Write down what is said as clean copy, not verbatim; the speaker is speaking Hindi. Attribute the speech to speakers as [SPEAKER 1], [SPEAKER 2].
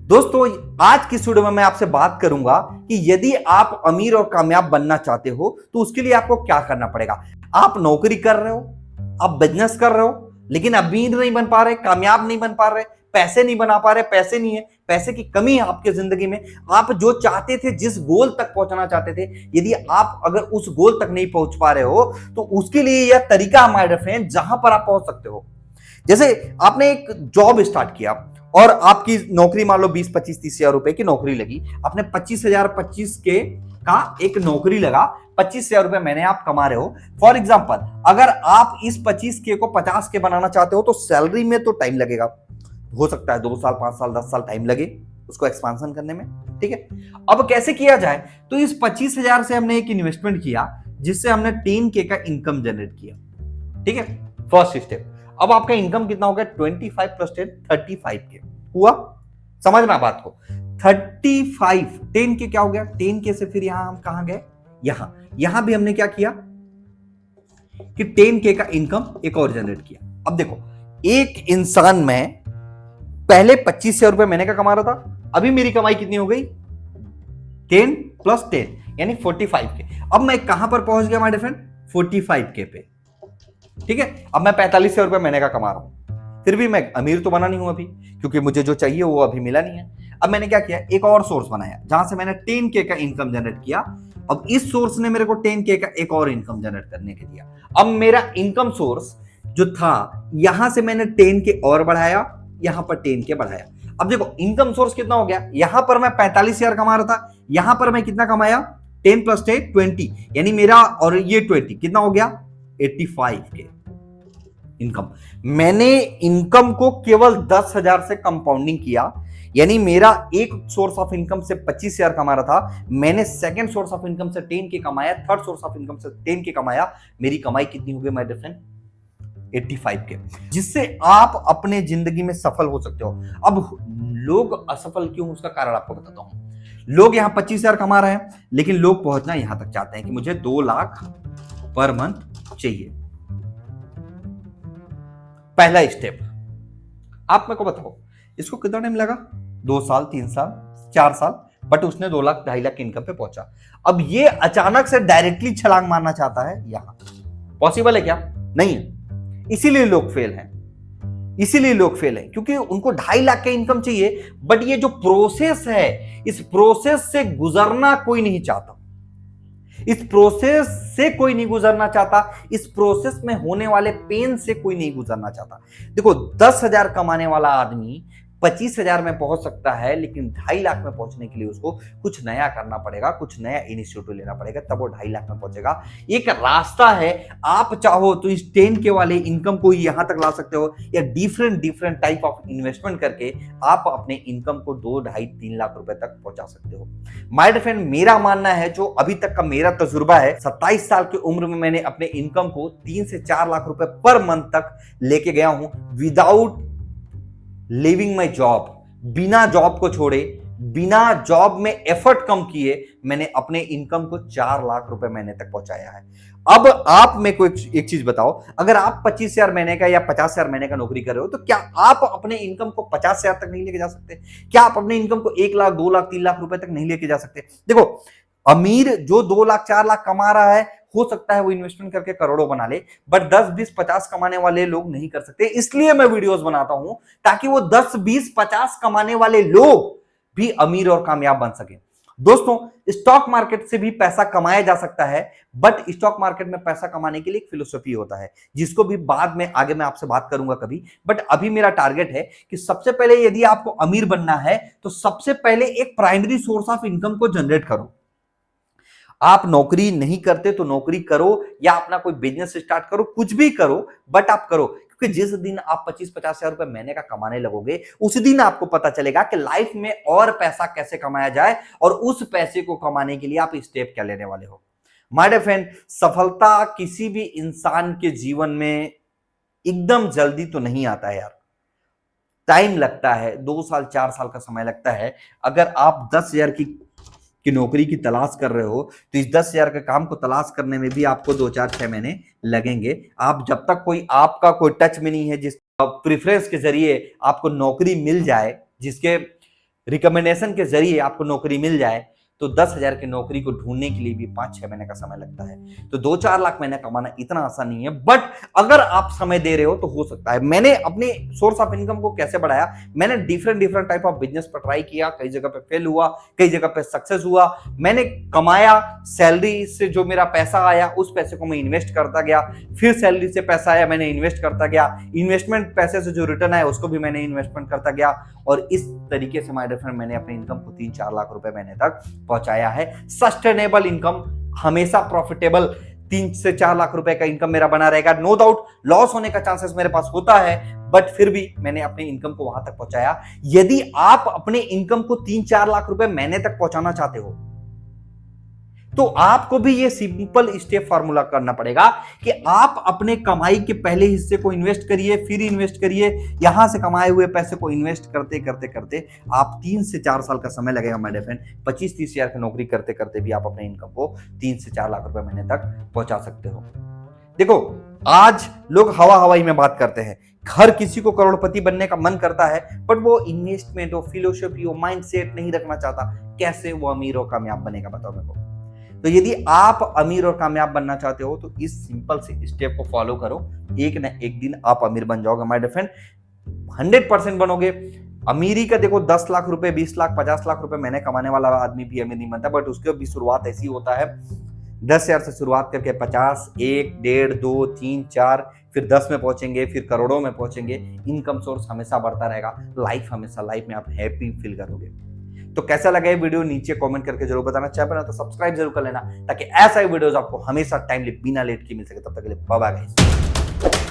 [SPEAKER 1] दोस्तों, आज की वीडियो में मैं आपसे बात करूंगा कि यदि आप अमीर और कामयाब बनना चाहते हो तो उसके लिए आपको क्या करना पड़ेगा। आप नौकरी कर रहे हो, आप बिजनेस कर रहे हो, लेकिन अमीर नहीं बन पा रहे, कामयाब नहीं बन पा रहे, पैसे नहीं बना पा रहे, पैसे नहीं है, पैसे की कमी है आपके जिंदगी में। आप जो चाहते थे, जिस गोल तक पहुंचना चाहते थे, यदि आप अगर उस गोल तक नहीं पहुंच पा रहे हो तो उसके लिए यह तरीका हमारे फ्रेंड जहां पर आप पहुंच सकते हो। जैसे आपने एक जॉब स्टार्ट किया और आपकी नौकरी मान लो 20-25-30 हजार रुपए की नौकरी लगी, आपने 25,000 25 के का एक नौकरी लगा, 25,000 रुपए महीने आप कमा रहे हो। फॉर एग्जाम्पल, अगर आप इस 25 के को 50 के बनाना चाहते हो तो सैलरी में तो टाइम लगेगा, हो सकता है 2 साल 5 साल 10 साल टाइम लगे उसको एक्सपांशन करने में। ठीक है, अब कैसे किया जाए? तो इस 25,000 से हमने एक इन्वेस्टमेंट किया जिससे हमने 10K का इनकम जनरेट किया। ठीक है, फर्स्ट स्टेप। अब आपका इनकम कितना हो गया? 25 प्लस 10 35K हुआ। समझना बात को, 35 10K क्या हो गया? 10K से फिर यहां हम कहां गए? यहां भी हमने क्या किया कि 10K का इनकम एक और जनरेट किया। अब देखो, एक इंसान में पहले 25,000 रुपए महीने का कमा रहा था, अभी मेरी कमाई कितनी हो गई? 10 प्लस 10 यानी 45K। अब मैं कहां पर पहुंच गया माय डियर फ्रेंड? 45K पे। ठीक है, अब मैं 45,000 रुपए महीने का कमा रहा हूं, फिर भी मैं अमीर तो बना नहीं हूं अभी, क्योंकि मुझे जो चाहिए वो अभी मिला नहीं है। अब मैंने क्या किया? एक और सोर्स बनाया जहां से मैंने 10K का इनकम जनरेट किया। अब इस सोर्स ने मेरे को 10K का एक और इनकम जनरेट करने के दिया। अब मेरा इनकम सोर्स जो था, यहां से मैंने 10K और बढ़ाया, यहां पर 10K बढ़ाया। अब देखो, इनकम सोर्स कितना हो गया? यहां पर मैं 45,000 कमा रहा था, यहां पर मैं कितना कमाया? 10 प्लस 10 20, यानी मेरा और ये 20 कितना हो गया? 85K income. मैंने इनकम को केवल 10,000 से कंपाउंडिंग किया, यानी मेरा एक सोर्स ऑफ इनकम से 25,000 कमा रहा था, मैंने सेकंड सोर्स ऑफ इनकम से 10K कमाया, थर्ड सोर्स ऑफ इनकम से 10K कमाया। मेरी कमाई कितनी हो गई माय डियर फ्रेंड? 85K, जिससे आप अपने जिंदगी में सफल हो सकते हो। अब लोग असफल क्यों, उसका कारण आपको बताता हूं। लोग यहां 25,000 कमा रहे हैं, लेकिन लोग पहुंचना यहां तक चाहते हैं कि मुझे 2 लाख पर मंथ चाहिए। पहला स्टेप, आप मेरे को बताओ, इसको कितना टाइम लगा? 2 साल 3 साल 4 साल, बट उसने 2 लाख 2.5 लाख की इनकम पे पहुंचा। अब ये अचानक से डायरेक्टली छलांग मारना चाहता है, यहां पॉसिबल है क्या? नहीं है। इसीलिए लोग फेल हैं, क्योंकि उनको 2.5 लाख का इनकम चाहिए, बट ये जो प्रोसेस है, इस प्रोसेस से गुजरना कोई नहीं चाहता। इस प्रोसेस से कोई नहीं गुजरना चाहता, इस प्रोसेस में होने वाले पेन से कोई नहीं गुजरना चाहता। देखो, 10,000 कमाने वाला आदमी 25,000 में पहुंच सकता है, लेकिन 2.5 लाख में पहुंचने के लिए उसको कुछ नया करना पड़ेगा, कुछ नया इनिशिएटिव लेना पड़ेगा, तब वो 2.5 लाख में पहुंचेगा। एक रास्ता है, आप चाहो तो इस 10K वाले इनकम को यहां तक ला सकते हो, या डिफरेंट टाइप ऑफ इन्वेस्टमेंट करके आप अपने इनकम को 2, 2.5, 3 लाख रुपए तक पहुंचा सकते हो। माय डियर फ्रेंड, मेरा मानना है, जो अभी तक का मेरा तजुर्बा है, 27 साल की उम्र में मैंने अपने इनकम को 3 से 4 लाख रुपए पर मंथ तक लेके गया हूं, विदाउट लिविंग माई जॉब। बिना जॉब को छोड़े, बिना जॉब में एफर्ट कम किए, मैंने अपने इनकम को 4 लाख रुपए महीने तक पहुंचाया है। अब आप मेरे को एक चीज बताओ, अगर आप 25,000 महीने का या 50,000 महीने का नौकरी कर रहे हो, तो क्या आप अपने इनकम को 50,000 तक नहीं लेके जा सकते? क्या आप अपने इनकम को 1 लाख 2 लाख 3 लाख रुपए तक नहीं लेके जा सकते? देखो, अमीर जो 2 लाख 4 लाख कमा रहा है, हो सकता है वो इन्वेस्टमेंट करके करोड़ों बना ले, बट 10 20 50 कमाने वाले लोग नहीं कर सकते। इसलिए मैं वीडियोस बनाता हूं, ताकि वो 10 20 50 कमाने वाले लोग भी अमीर और कामयाब बन सके। दोस्तों, स्टॉक मार्केट से भी पैसा कमाया जा सकता है, बट स्टॉक मार्केट में पैसा कमाने के लिए एक फिलोसफी होता है, जिसको भी बाद में आगे मैं आपसे बात करूंगा कभी। बट अभी मेरा टारगेट है कि सबसे पहले यदि आपको अमीर बनना है, तो सबसे पहले एक प्राइमरी सोर्स ऑफ इनकम को जनरेट करो। आप नौकरी नहीं करते तो नौकरी करो, या अपना कोई बिजनेस स्टार्ट करो, कुछ भी करो, बट आप करो। क्योंकि जिस दिन आप 25-50 हजार रुपए महीने का कमाने लगोगे, उस दिन आपको पता चलेगा कि लाइफ में और पैसा कैसे कमाया जाए, और उस पैसे को कमाने के लिए आप स्टेप क्या लेने वाले हो। माय डियर फ्रेंड, सफलता किसी भी इंसान के जीवन में एकदम जल्दी तो नहीं आता है यार, टाइम लगता है, 2 साल 4 साल का समय लगता है। अगर आप 10,000 की नौकरी की तलाश कर रहे हो, तो इस 10,000 के काम को तलाश करने में भी आपको 2 4 6 महीने लगेंगे। आप जब तक कोई आपका कोई टच में नहीं है, जिस प्रेफरेंस के जरिए आपको नौकरी मिल जाए, जिसके रिकमेंडेशन के जरिए आपको नौकरी मिल जाए तो 10,000 की नौकरी को ढूंढने के लिए भी 5-6 महीने का समय लगता है। तो 2-4 लाख महीने कमाना इतना आसान नहीं है, बट अगर आप समय दे रहे हो तो हो सकता है। मैंने अपने सोर्स ऑफ इनकम को कैसे बढ़ाया, मैंने डिफरेंट टाइप ऑफ बिजनेस पर ट्राई किया, कई जगह पे फेल हुआ, कई जगह पे सक्सेस हुआ। मैंने कमाया, सैलरी से जो मेरा पैसा आया उस पैसे को मैं इन्वेस्ट करता गया, फिर सैलरी से पैसा आया मैंने इन्वेस्ट करता गया, इन्वेस्टमेंट पैसे से जो रिटर्न आया उसको भी मैंने इन्वेस्टमेंट करता गया, और इस तरीके से माय डियर फ्रेंड मैंने अपने इनकम को 3-4 लाख रुपए महीने तक पहुंचाया है। सस्टेनेबल इनकम, हमेशा प्रॉफिटेबल 3 से 4 लाख रुपए का इनकम मेरा बना रहेगा। नो डाउट लॉस होने का चांसेस मेरे पास होता है, बट फिर भी मैंने अपने इनकम को वहां तक पहुंचाया। यदि आप अपने इनकम को 3-4 लाख रुपए महीने तक पहुंचाना चाहते हो तो आपको भी ये सिंपल स्टेप फार्मूला करना पड़ेगा कि आप अपने कमाई के पहले हिस्से को इन्वेस्ट करिए, फिर इन्वेस्ट करिए, यहां से कमाए हुए पैसे को इन्वेस्ट करते करते करते आप 3 से 4 साल का समय लगेगा माय डियर फ्रेंड। 25-30 हजार की नौकरी करते करते भी आप अपने इनकम को 3 से 4 लाख रुपए महीने तक पहुंचा सकते हो। देखो, आज लोग हवाई में बात करते हैं, हर किसी को करोड़पति बनने का मन करता है, बट वो इन्वेस्टमेंट हो, फिलोसफी हो, माइंडसेट नहीं रखना चाहता। कैसे वो अमीर और कामयाब बनेगा, बताओ मेरे को। तो यदि आप अमीर और कामयाब बनना चाहते हो तो इस सिंपल से स्टेप को फॉलो करो, एक ना एक दिन आप अमीर बन जाओगे माय डियर फ्रेंड, 100% बनोगे। अमीरी का देखो 10 लाख रुपए, 20 लाख, 50 लाख रुपए महीने कमाने वाला आदमी भी अमीर नहीं बनता, बट उसके भी शुरुआत ऐसी होता है 10,000 से शुरुआत करके 50, 1, 1.5, 2, 3, 4, फिर 10 में पहुंचेंगे, फिर करोड़ों में पहुंचेंगे। इनकम सोर्स हमेशा बढ़ता रहेगा, लाइफ में आप हैप्पी फील करोगे। तो कैसा लगा ये वीडियो नीचे कमेंट करके जरूर बताना, चाहे ना तो सब्सक्राइब जरूर कर लेना, ताकि ऐसा ही वीडियोस आपको हमेशा टाइमली बिना लेट के मिल सके। तब तक के लिए बाय बाय गाइस।